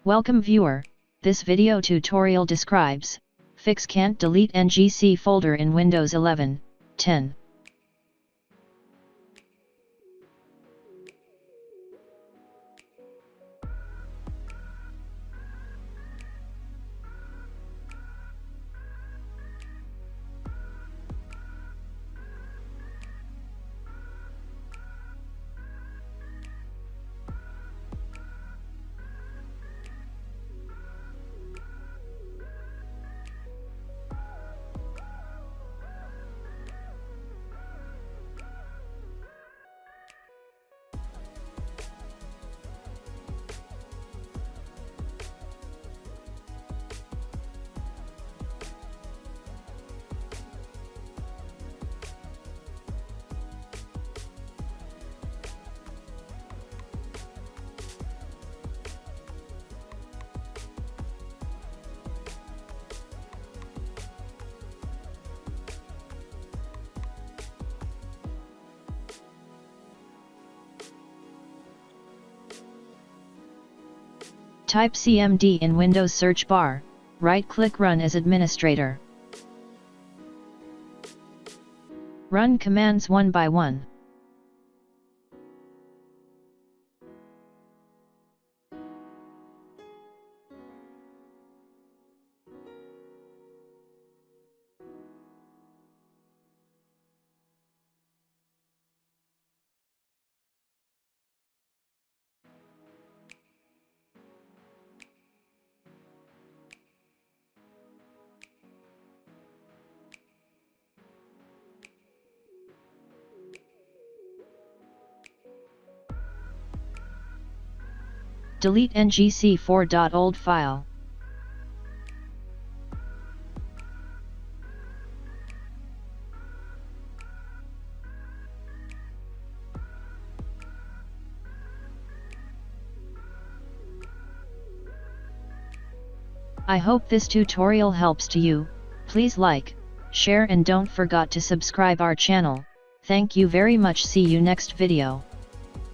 Welcome viewer, this video tutorial describes, fix can't delete NGC folder in Windows 11, 10. Type CMD in Windows search bar, right-click Run as administrator. Run commands one by one. Delete NGC4.old file. I hope this tutorial helps to you. Please like, share and don't forget to subscribe our channel. Thank you very much. See you next video.